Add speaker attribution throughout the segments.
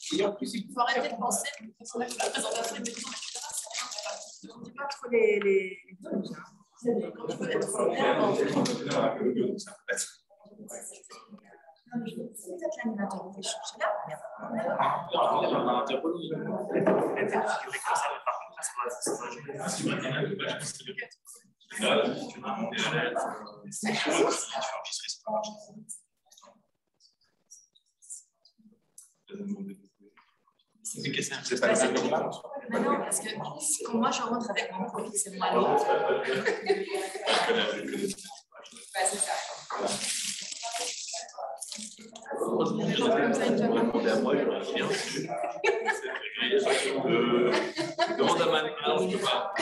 Speaker 1: Et en plus, il faut arrêter de penser que la présentation est médecin, etc. On ne dit pas trop les trucs. Quand tu veux être peut-être l'animateur des choses là.
Speaker 2: C'est pas le même moment.
Speaker 1: Mais non, parce que quand moi je rentre avec mon profil, c'est moi l'autre. C'est ça.
Speaker 2: Demande à ma mère, je peux pas.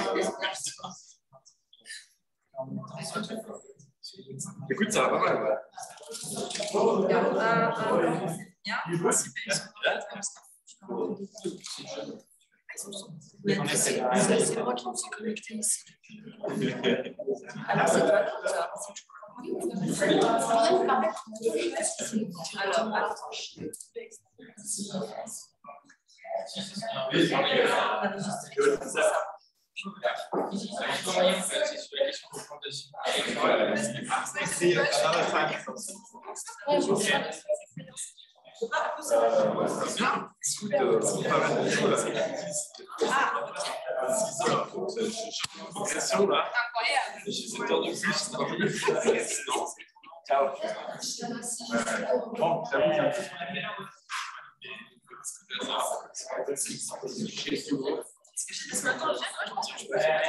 Speaker 2: Écoute, ça va pas mal.
Speaker 1: C'est moi qui me suis connectée ici. Alors, c'est toi qui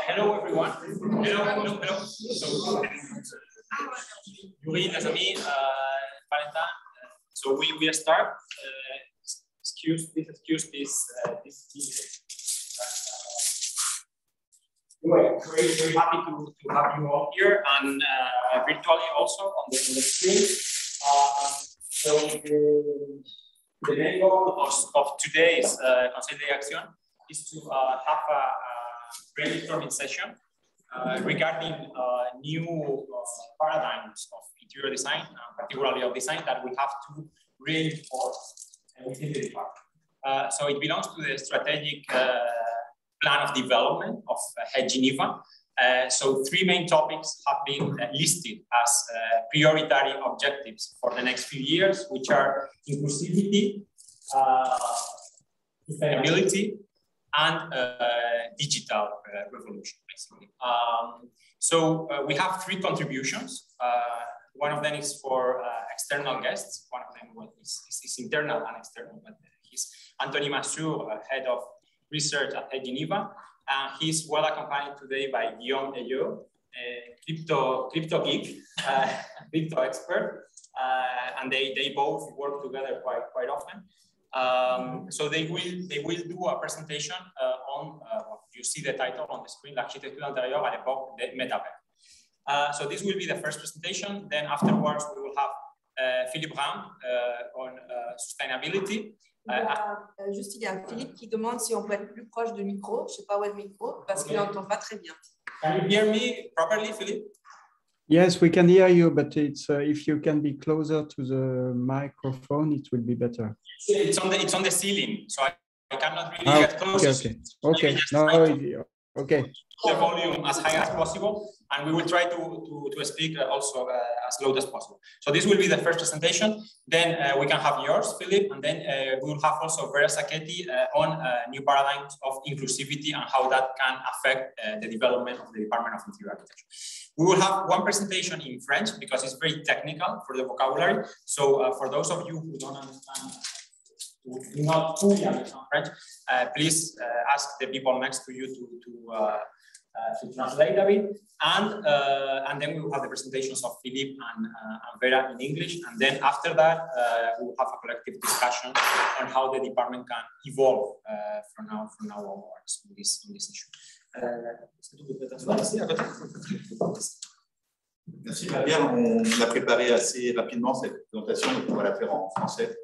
Speaker 3: Hello everyone. Hello. Yuri, Nazami, Valentin. So we start. Excuse this. Anyway, very happy to have you all here and virtually also on the screen. So the main goal of today's Conseil d'Action is to have a brainstorming session regarding new paradigms of interior design, particularly of design, that we have to reinforce within the department. So it belongs to the strategic plan of development of HED Geneva. So three main topics have been listed as prioritary objectives for the next few years, which are inclusivity, sustainability, and digital revolution, basically. So we have three contributions. One of them is for external guests. One of them is internal and external, but he's Anthony Massour, head of research at HED Geneva. He's well accompanied today by Guillaume Ayot, crypto geek, crypto expert, and they both work together quite often. So they will do a presentation on, you see the title on the screen, l'architecture intérieure à l'époque des métavers. So this will be the first presentation. Then afterwards we will have Philippe Ram on sustainability.
Speaker 1: Juste, il y a Philippe qui demande si on peut être plus proche du micro. Je ne sais pas où est le micro parce qu'il n'entend pas très bien.
Speaker 3: Can you hear me properly, Philippe?
Speaker 4: Yes, we can hear you, but it's if you can be closer to the microphone, it will be better.
Speaker 3: It's on the ceiling, so I cannot really get close.
Speaker 4: Okay. Okay.
Speaker 3: The volume as high as possible, and we will try to speak also as loud as possible. So this will be the first presentation. Then we can have yours, Philip, and then we will have also Vera Sacchetti on new paradigms of inclusivity and how that can affect the development of the Department of Interior Architecture. We will have one presentation in French because it's very technical for the vocabulary. So for those of you who don't understand, who do not fully understand French, please ask the people next to you to translate a bit, and then we will have the presentations of Philippe and Vera in English, and then after that we will have a collective discussion on how the department can evolve from now onwards in this issue.
Speaker 2: Merci Fabien, on a préparé assez rapidement cette présentation, donc on va la faire en français.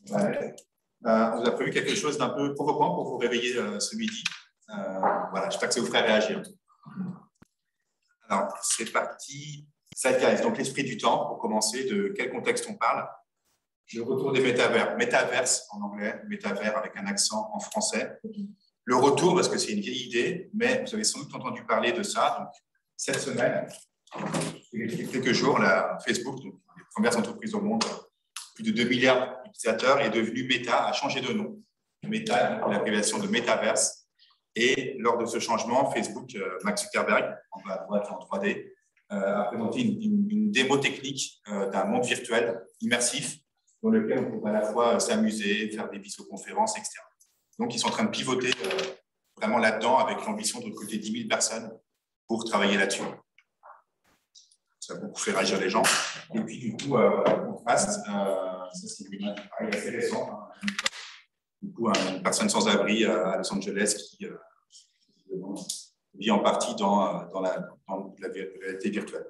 Speaker 2: Ouais. On a prévu quelque chose d'un peu provocant pour vous réveiller ce midi. Voilà, j'espère que ça vous ferait réagir. Alors, c'est parti. Zeitgeist, donc l'esprit du temps, pour commencer, de quel contexte on parle. Le retour des métavers, métaverse en anglais, métavers avec un accent en français. Le retour, parce que c'est une vieille idée, mais vous avez sans doute entendu parler de ça. Donc, cette semaine, il y a quelques jours, Facebook, donc les premières entreprises au monde, plus de 2 milliards d'utilisateurs, est devenu Meta, a changé de nom. Meta, l'abréviation de Metaverse. Et lors de ce changement, Facebook, Mark Zuckerberg, en bas à droite en 3D, a présenté une démo technique d'un monde virtuel immersif dans lequel on peut à la fois s'amuser, faire des visioconférences, etc. Donc, ils sont en train de pivoter vraiment là-dedans avec l'ambition de recruter 10 000 personnes pour travailler là-dessus. Ça a beaucoup fait réagir les gens. Et puis, du coup, en contraste, ça c'est une image assez récente. Hein. Du coup, une personne sans abri à Los Angeles qui vit en partie dans la réalité virtuelle.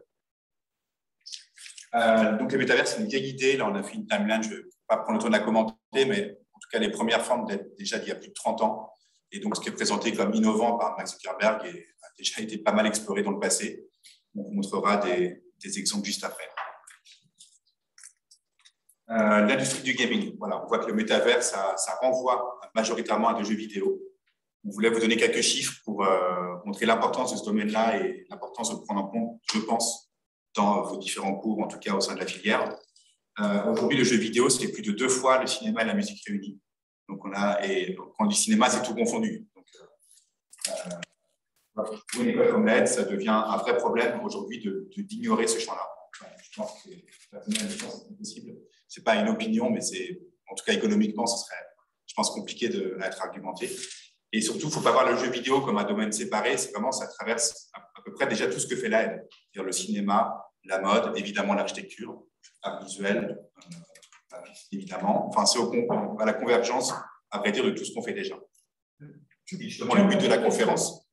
Speaker 2: Donc, le métavers, c'est une vieille idée. Là, on a fait une timeline. Je ne vais pas prendre le temps de la commenter, mais en tout cas, les premières formes datent déjà d'il y a plus de 30 ans. Et donc, ce qui est présenté comme innovant par Mark Zuckerberg a déjà été pas mal exploré dans le passé. On vous montrera des exemples juste après. L'industrie du gaming. Voilà, on voit que le métavers, ça renvoie majoritairement à des jeux vidéo. On voulait vous donner quelques chiffres pour montrer l'importance de ce domaine-là et l'importance de le prendre en compte, je pense, dans vos différents cours, en tout cas au sein de la filière. Aujourd'hui, le jeu vidéo, c'est plus de 2 fois le cinéma et la musique réunis. Donc, et quand on dit cinéma, c'est tout confondu. Donc, pour une école comme l'AED, ça devient un vrai problème aujourd'hui d'ignorer ce champ-là. Je pense que c'est impossible. Ce n'est pas une opinion, mais en tout cas économiquement, ce serait, je pense, compliqué d'être argumenté. Et surtout, il ne faut pas voir le jeu vidéo comme un domaine séparé. C'est vraiment, ça traverse à peu près déjà tout ce que fait l'AED. C'est-à-dire le cinéma, la mode, évidemment l'architecture, l'art visuel, évidemment. Enfin, c'est à la convergence, à vrai dire, de tout ce qu'on fait déjà. C'est justement le but de la conférence.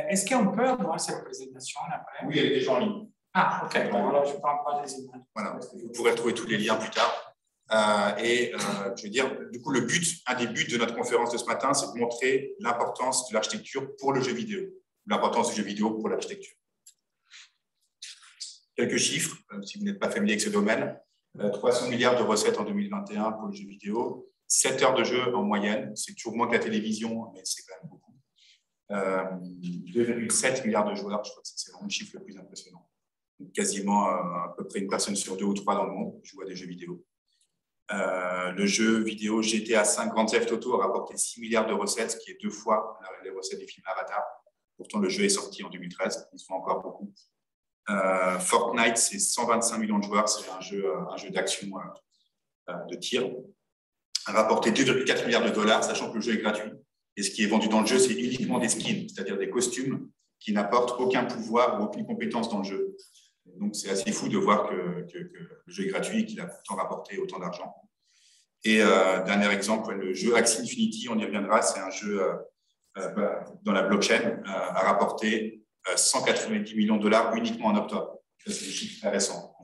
Speaker 5: Est-ce qu'on peut avoir cette présentation après?
Speaker 2: Oui, elle est déjà en ligne.
Speaker 5: Ah, ok. Bon, alors je ne parle pas des images.
Speaker 2: Voilà, vous pourrez retrouver tous les liens plus tard. Je veux dire, du coup, un des buts de notre conférence de ce matin, c'est de montrer l'importance de l'architecture pour le jeu vidéo, l'importance du jeu vidéo pour l'architecture. Quelques chiffres, si vous n'êtes pas familier avec ce domaine. 300 milliards de recettes en 2021 pour le jeu vidéo, 7 heures de jeu en moyenne, c'est toujours moins que la télévision, mais c'est quand même beaucoup. 2,7 milliards de joueurs, je crois que c'est vraiment le chiffre le plus impressionnant. Donc, quasiment à peu près une personne sur 2 ou 3 dans le monde joue à des jeux vidéo. Le jeu vidéo GTA 5 Grand Theft Auto a rapporté 6 milliards de recettes, ce qui est 2 fois les recettes du film Avatar. Pourtant, le jeu est sorti en 2013, ils sont encore beaucoup. Fortnite, c'est 125 millions de joueurs, c'est un jeu d'action de tir. A rapporté 2,4 milliards de dollars, sachant que le jeu est gratuit. Et ce qui est vendu dans le jeu, c'est uniquement des skins, c'est-à-dire des costumes qui n'apportent aucun pouvoir ou aucune compétence dans le jeu. Donc, c'est assez fou de voir que le jeu est gratuit et qu'il a pourtant rapporté autant d'argent. Et dernier exemple, le jeu Axie Infinity, on y reviendra, c'est un jeu dans la blockchain, a rapporté 190 millions de dollars uniquement en octobre. C'est des chiffres très récents.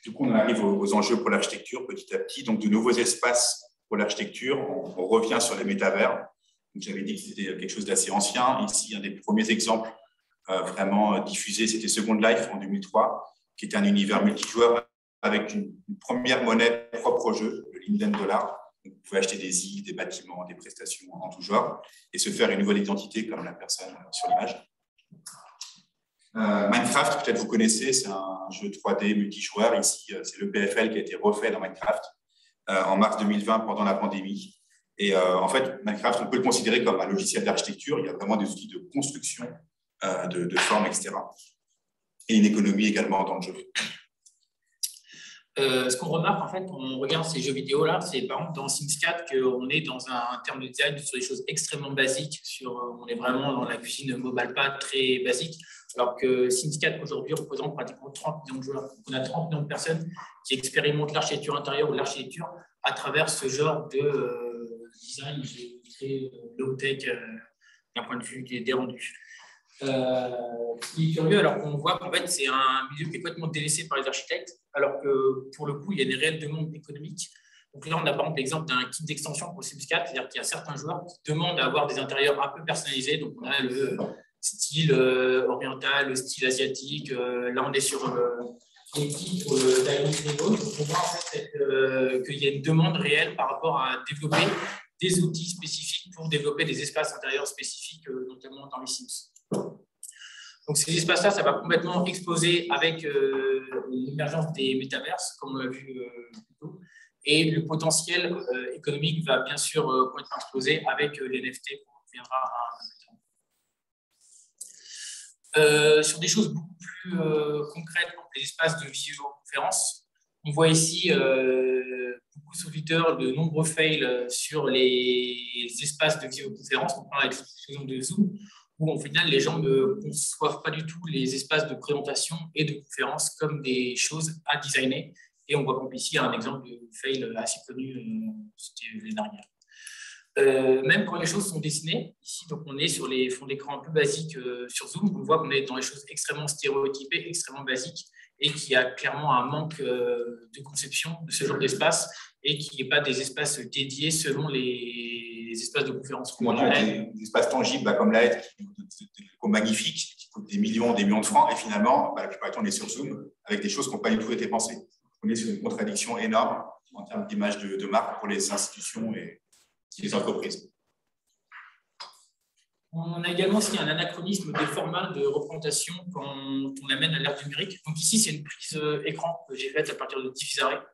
Speaker 2: Du coup, on arrive aux enjeux pour l'architecture petit à petit. Donc, de nouveaux espaces pour l'architecture. On revient sur les métavers. J'avais dit que c'était quelque chose d'assez ancien. Ici, un des premiers exemples vraiment diffusés, c'était Second Life en 2003, qui était un univers multijoueur avec une première monnaie propre au jeu, le Linden Dollar. Vous pouvez acheter des îles, des bâtiments, des prestations en tout genre et se faire une nouvelle identité comme la personne sur l'image. Minecraft, peut-être vous connaissez, c'est un jeu 3D multijoueur. Ici, c'est le PFL qui a été refait dans Minecraft en mars 2020 pendant la pandémie. Et en fait, Minecraft, on peut le considérer comme un logiciel d'architecture. Il y a vraiment des outils de construction, de formes, etc. Et une économie également dans le jeu.
Speaker 5: Ce qu'on remarque, en fait, quand on regarde ces jeux vidéo-là, c'est par exemple dans Sims 4 qu'on est dans un terme de design sur des choses extrêmement basiques. On est vraiment dans la cuisine mobile pas très basique. Alors que Sims 4 aujourd'hui représente pratiquement 30 millions de joueurs. Donc, on a 30 millions de personnes qui expérimentent l'architecture intérieure ou l'architecture à travers ce genre de design très low-tech d'un point de vue des rendus. Ce qui est curieux, alors qu'on voit qu'en fait, c'est un milieu qui est complètement délaissé par les architectes, alors que pour le coup, il y a des réelles demandes économiques Donc là, on a par exemple l'exemple d'un kit d'extension pour Sims 4, c'est-à-dire qu'il y a certains joueurs qui demandent à avoir des intérieurs un peu personnalisés. Donc on a le style oriental, le style asiatique. Là, on est sur l'équipe d'Iris Remote. Donc on voit en fait qu'il y a une demande réelle par rapport à développer des outils spécifiques pour développer des espaces intérieurs spécifiques, notamment dans les Sims. Donc ces espaces-là, ça va complètement exploser avec l'émergence des métaverses, comme on l'a vu plus tôt. Et le potentiel économique va bien sûr complètement exploser avec les NFT qu'on reviendra à sur des choses beaucoup plus concrètes, comme les espaces de visioconférence. On voit ici beaucoup sur Twitter de nombreux fails sur les espaces de visioconférence. On prend l'exemple de Zoom, où au final, les gens ne conçoivent pas du tout les espaces de présentation et de conférence comme des choses à designer. Et on voit ici un exemple de fail assez connu, c'était l'année dernière. Même quand les choses sont dessinées, ici, donc on est sur les fonds d'écran un peu basiques sur Zoom, on voit qu'on est dans les choses extrêmement stéréotypées, extrêmement basiques, et qu'il y a clairement un manque de conception de ce genre d'espace, et qu'il n'y ait pas des espaces dédiés selon les espaces de conférence.
Speaker 2: Des espaces tangibles comme la magnifique, qui coûtent des millions de francs, et finalement, la plupart du temps, on est sur Zoom avec des choses qui n'ont pas du tout été pensées. On est sur une contradiction énorme en termes d'image de marque pour les institutions et les entreprises.
Speaker 5: On a également aussi un anachronisme des formats de représentation quand on amène à l'ère numérique. Donc ici, c'est une prise écran que j'ai faite à partir de Diffusare.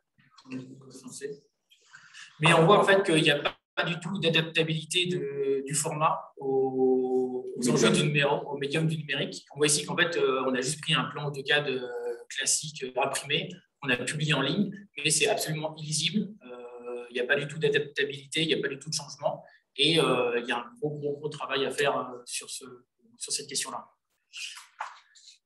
Speaker 5: Mais on voit en fait qu'il n'y a pas du tout d'adaptabilité du format aux enjeux du numérique, au médium du numérique. On voit ici qu'en fait, on a juste pris un plan AutoCAD classique imprimé, on a publié en ligne, mais c'est absolument illisible. Il n'y a pas du tout d'adaptabilité, il n'y a pas du tout de changement. Et il y a un gros travail à faire sur cette question-là.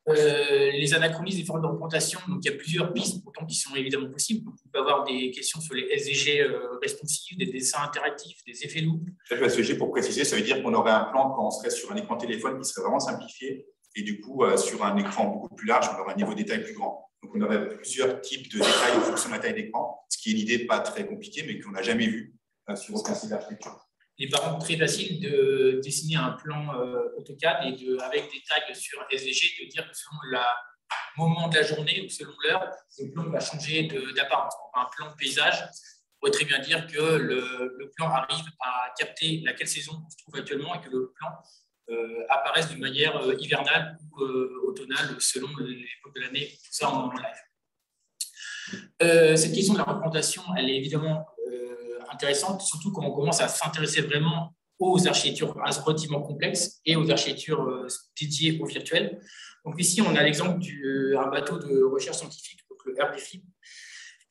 Speaker 5: Les anachronismes des formes de représentation, donc il y a plusieurs pistes pourtant qui sont évidemment possibles. Donc, on peut avoir des questions sur les SVG responsifs, des dessins interactifs, des effets loop.
Speaker 2: Le SVG, pour préciser, ça veut dire qu'on aurait un plan quand on serait sur un écran téléphone qui serait vraiment simplifié, et du coup, sur un écran beaucoup plus large, on aurait un niveau de détail plus grand. Donc, on aurait plusieurs types de détails en fonction de la taille d'écran, ce qui est une idée pas très compliquée, mais qu'on n'a jamais vue sur aucun site d'architecture.
Speaker 5: Il est par exemple très facile de dessiner un plan AutoCAD et avec des tags sur SVG, de dire que selon le moment de la journée ou selon l'heure, le plan va changer d'apparence. Un plan de paysage, on pourrait très bien dire que le plan arrive à capter laquelle saison on se trouve actuellement et que le plan apparaisse d'une manière hivernale ou automnale selon l'époque de l'année, tout ça en live. Cette question de la représentation, elle est évidemment intéressante, surtout quand on commence à s'intéresser vraiment aux architectures relativement complexes et aux architectures dédiées au virtuel. Donc ici, on a l'exemple d'un bateau de recherche scientifique, donc le RDFI,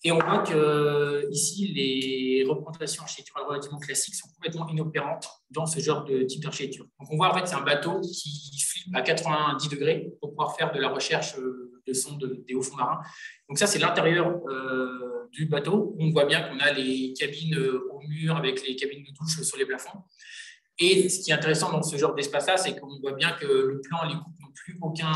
Speaker 5: et on voit que ici, les représentations architecturales relativement classiques sont complètement inopérantes dans ce genre de type d'architecture. Donc on voit en fait c'est un bateau qui flippe à 90 degrés pour pouvoir faire de la recherche de sondes des hauts fonds marins. Donc ça, c'est l'intérieur du bateau. On voit bien qu'on a les cabines au mur avec les cabines de douche sur les plafonds. Et ce qui est intéressant dans ce genre d'espace-là, c'est qu'on voit bien que le plan, les coupes n'ont plus aucun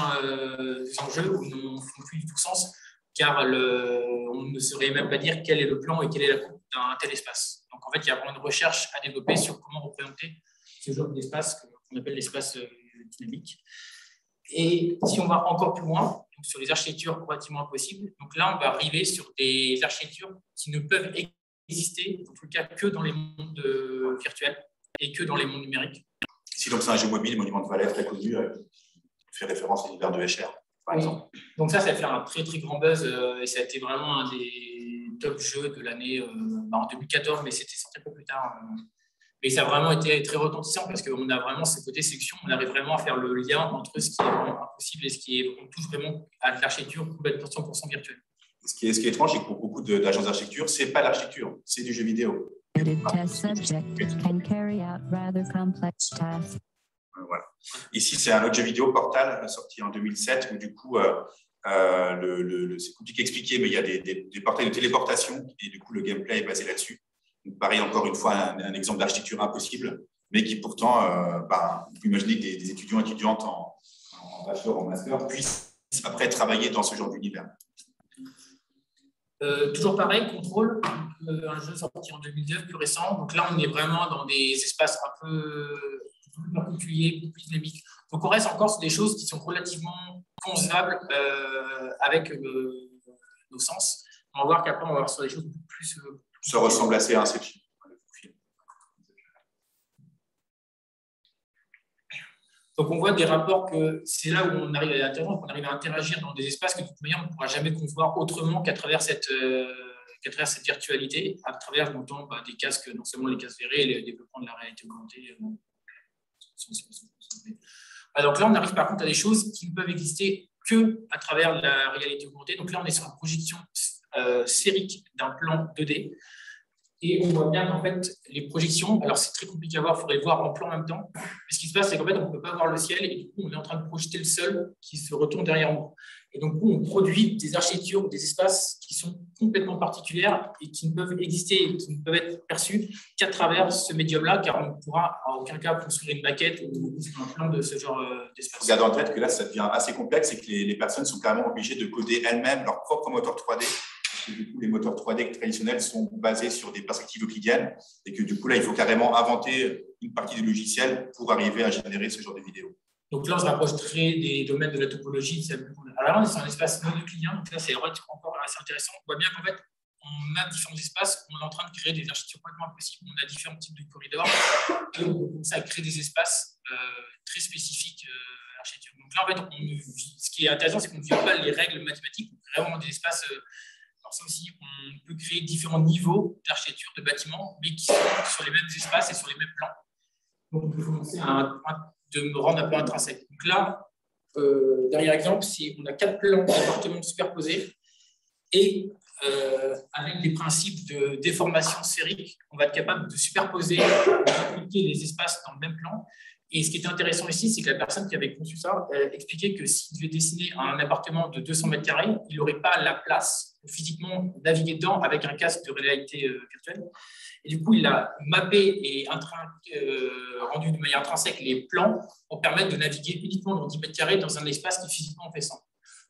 Speaker 5: enjeu ou n'ont plus du tout sens, car on ne saurait même pas dire quel est le plan et quelle est la coupe d'un tel espace. Donc en fait, il y a vraiment une recherche à développer sur comment représenter ce genre d'espace qu'on appelle l'espace dynamique. Et si on va encore plus loin, donc sur les architectures relativement impossibles, donc là, on va arriver sur des architectures qui ne peuvent exister, en tout cas, que dans les mondes virtuels et que dans les mondes numériques.
Speaker 2: Ici, donc, c'est un jeu mobile, Monument de Valais, très connu, qui fait référence à l'univers de Escher, par exemple.
Speaker 5: Donc ça a fait un très grand buzz et ça a été vraiment un des top jeux de l'année en 2014, mais c'était sorti un peu plus tard. Mais ça a vraiment été très retentissant parce qu'on a vraiment ce côté sélection, on arrive vraiment à faire le lien entre ce qui est vraiment impossible et ce qui est, on touche vraiment à l'architecture complètement 100% virtuelle.
Speaker 2: Ce qui est étrange, c'est que pour beaucoup d'agences d'architecture, ce n'est pas l'architecture, c'est du jeu vidéo. Voilà. Ici, c'est un autre jeu vidéo, Portal, sorti en 2007, où du coup, c'est compliqué à expliquer, mais il y a des portails de téléportation et du coup, le gameplay est basé là-dessus. Pareil, encore une fois, un exemple d'architecture impossible, mais qui pourtant, on peut imaginer que des étudiants et étudiantes en bachelor, en master, puissent après travailler dans ce genre d'univers.
Speaker 5: Toujours pareil, contrôle, un jeu sorti en 2009, plus récent. Donc là, on est vraiment dans des espaces un peu plus particuliers, plus dynamiques. Donc on reste encore sur des choses qui sont relativement concevables avec nos sens. On va voir qu'après, on va voir sur des choses beaucoup plus...
Speaker 2: Ça ressemble assez à Inception.
Speaker 5: Donc, on voit des rapports que c'est là où on arrive à interagir dans des espaces que de toute manière, on ne pourra jamais concevoir autrement qu'à travers cette virtualité, à travers notamment des casques, non seulement les casques VR et le développement de la réalité augmentée. Donc là, on arrive par contre à des choses qui ne peuvent exister qu'à travers la réalité augmentée. Donc là, on est sur une projection sphérique d'un plan 2D. Et on voit bien qu'en fait, les projections, alors c'est très compliqué à voir, il faudrait le voir en plan en même temps. Mais ce qui se passe, c'est qu'en fait, on ne peut pas voir le ciel et du coup, on est en train de projeter le sol qui se retourne derrière nous. Et donc, on produit des architectures, des espaces qui sont complètement particulières et qui ne peuvent exister et qui ne peuvent être perçus qu'à travers ce médium-là, car on ne pourra en aucun cas construire une maquette ou un plan de ce genre d'espace.
Speaker 2: Regardez en tête que là, ça devient assez complexe et que les personnes sont carrément obligées de coder elles-mêmes leur propre moteur 3D. Et du coup, les moteurs 3D traditionnels sont basés sur des perspectives euclidiennes et que du coup, là, il faut carrément inventer une partie du logiciel pour arriver à générer ce genre de vidéos.
Speaker 5: Donc là, on se rapproche très des domaines de la topologie. Alors là, on est sur un espace non euclidien, donc là, c'est encore assez intéressant. On voit bien qu'en fait, on a différents espaces, on est en train de créer des architectures complètement impossibles, on a différents types de corridors et on commence à créer des espaces très spécifiques à l'architecture. Donc là, en fait, ce qui est intéressant, c'est qu'on ne vit pas les règles mathématiques, on crée vraiment des espaces. Alors ça aussi, on peut créer différents niveaux d'architecture de bâtiments, mais qui sont sur les mêmes espaces et sur les mêmes plans. Donc, on peut commencer de me rendre un peu intrinsèque. Donc là, dernier exemple, on a 4 plans d'appartements superposés et avec des principes de déformation sphérique, on va être capable de superposer, d'appliquer les espaces dans le même plan. Et ce qui est intéressant ici, c'est que la personne qui avait conçu ça expliquait que s'il devait dessiner un appartement de 200 mètres carrés, il n'aurait pas la place de physiquement naviguer dedans avec un casque de réalité virtuelle. Et du coup, il a mappé et rendu de manière intrinsèque les plans pour permettre de naviguer uniquement dans 10 mètres carrés dans un espace qui physiquement fait 100.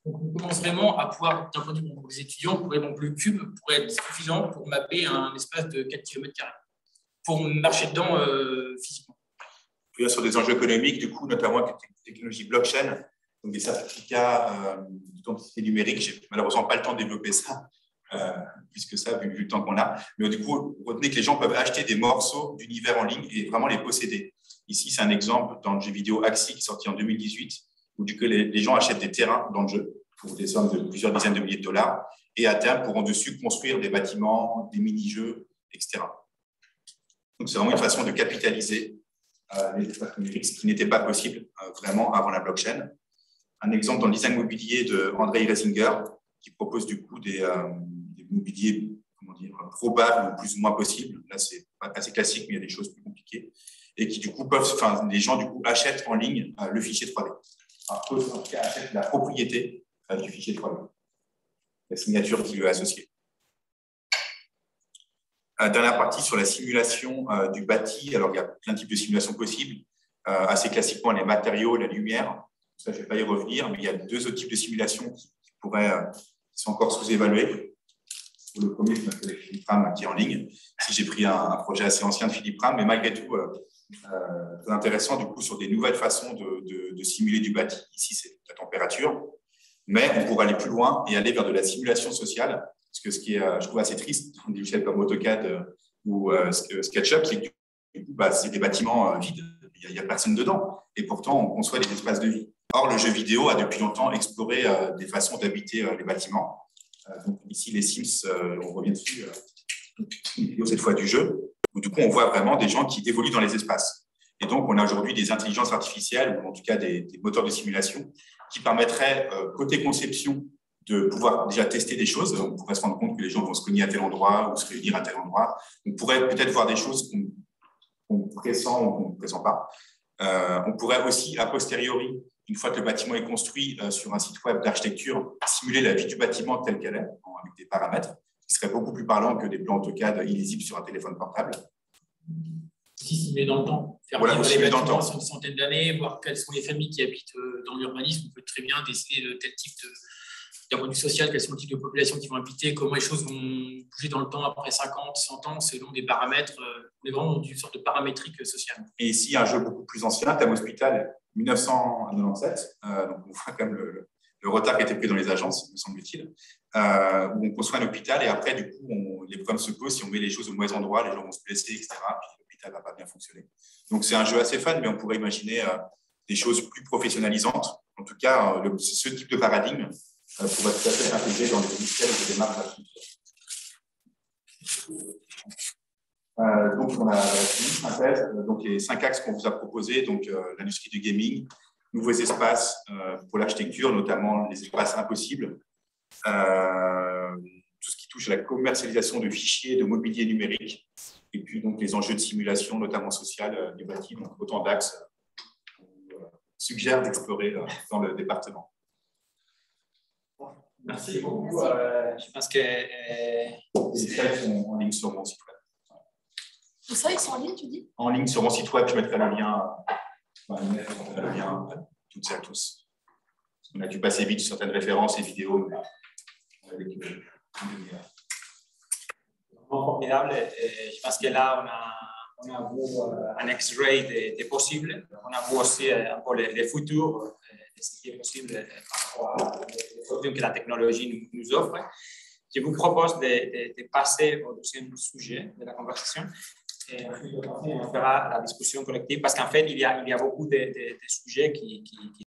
Speaker 5: Donc, on commence vraiment à pouvoir, d'un point de vue pour les étudiants, le cube pourrait être suffisant pour mapper un espace de 4 km², pour marcher dedans physiquement.
Speaker 2: Sur des enjeux économiques, du coup, notamment avec la technologie blockchain, donc des certificats d'identité numérique. Je n'ai malheureusement pas le temps de développer ça, puisque ça, vu le temps qu'on a. Mais du coup, retenez que les gens peuvent acheter des morceaux d'univers en ligne et vraiment les posséder. Ici, c'est un exemple dans le jeu vidéo Axie, qui est sorti en 2018, où du coup, les gens achètent des terrains dans le jeu pour des sommes de plusieurs dizaines de milliers de dollars et à terme pourront dessus construire des bâtiments, des mini-jeux, etc. Donc, c'est vraiment une façon de capitaliser les espaces numériques, ce qui n'était pas possible vraiment avant la blockchain. Un exemple dans le design mobilier de Andrei Resinger, qui propose du coup des mobiliers, comment dire, probables ou plus ou moins possibles. Là, c'est assez classique, mais il y a des choses plus compliquées. Et qui du coup les gens du coup achètent en ligne le fichier 3D. En tout cas, achètent la propriété du fichier 3D, la signature qui lui est associée. Dernière partie sur la simulation du bâti. Alors, il y a plein de types de simulations possibles. Assez classiquement, les matériaux, la lumière. Ça, je ne vais pas y revenir, mais il y a 2 autres types de simulations qui sont encore sous-évalués. Le premier, c'est notre collègue Philippe Ram qui est en ligne. Ici, j'ai pris un projet assez ancien de Philippe Ram, mais malgré tout, très intéressant du coup sur des nouvelles façons de simuler du bâti. Ici, c'est la température, mais on pourrait aller plus loin et aller vers de la simulation sociale. Parce que ce qui est, je trouve, assez triste dans des logiciels comme AutoCAD ou SketchUp, c'est que c'est des bâtiments vides, il n'y a personne dedans. Et pourtant, on conçoit des espaces de vie. Or, le jeu vidéo a depuis longtemps exploré des façons d'habiter les bâtiments. Donc, ici, les Sims, on revient dessus, une vidéo cette fois du jeu, où du coup, on voit vraiment des gens qui évoluent dans les espaces. Et donc, on a aujourd'hui des intelligences artificielles, ou en tout cas des moteurs de simulation, qui permettraient, côté conception, de pouvoir déjà tester des choses. On pourrait se rendre compte que les gens vont se cogner à tel endroit ou se réunir à tel endroit. On pourrait peut-être voir des choses qu'on pressent ou qu'on ne pressent pas. On pourrait aussi, a posteriori, une fois que le bâtiment est construit sur un site web d'architecture, simuler la vie du bâtiment telle qu'elle est, avec des paramètres, qui serait beaucoup plus parlant que des plans AutoCAD illisibles sur un téléphone portable.
Speaker 5: Si simuler dans le temps, faire vivre les bâtiments sur une centaine d'années, voir quelles sont les familles qui habitent dans l'urbanisme, on peut très bien décider de tel type d'un point de vue social, quels sont les types de populations qui vont habiter, comment les choses vont bouger dans le temps après 50, 100 ans, selon des paramètres. On est vraiment dans une sorte de paramétrique sociale. Et
Speaker 2: ici, un jeu beaucoup plus ancien, Thème Hospital, 1997. Donc, on voit quand même le retard qui a été pris dans les agences, me semble-t-il. Où on construit un hôpital et après, du coup, les problèmes se posent si on met les choses au mauvais endroit, les gens vont se blesser, etc. Puis l'hôpital ne va pas bien fonctionner. Donc, c'est un jeu assez fun, mais on pourrait imaginer des choses plus professionnalisantes. En tout cas, ce type de paradigme pourrait tout à fait s'intégrer dans les logiciels et les démarches. Donc, on a fini une synthèse. Donc, les 5 axes qu'on vous a proposés, donc l'industrie du gaming, nouveaux espaces pour l'architecture, notamment les espaces impossibles, tout ce qui touche à la commercialisation de fichiers, de mobilier numérique, et puis donc les enjeux de simulation, notamment sociale, du bâti. Donc, autant d'axes qu'on suggère d'explorer dans le département.
Speaker 3: Merci beaucoup. Je pense que
Speaker 2: les slides sont en ligne sur mon site web.
Speaker 1: Tout ça, ils sont en ligne, tu dis?
Speaker 2: En ligne sur mon site web, je mettrai le lien. Le lien à toutes et à tous. On a dû passer vite sur certaines références et vidéos.
Speaker 3: Formidable. Je pense que là, on a vu un X-ray des possibles. On a vu aussi un peu les futurs, de ce qui est possible par rapport aux options que la technologie nous offre. Je vous propose de passer au deuxième sujet de la conversation. Et ensuite, on fera la discussion collective parce qu'en fait, il y a beaucoup de sujets qui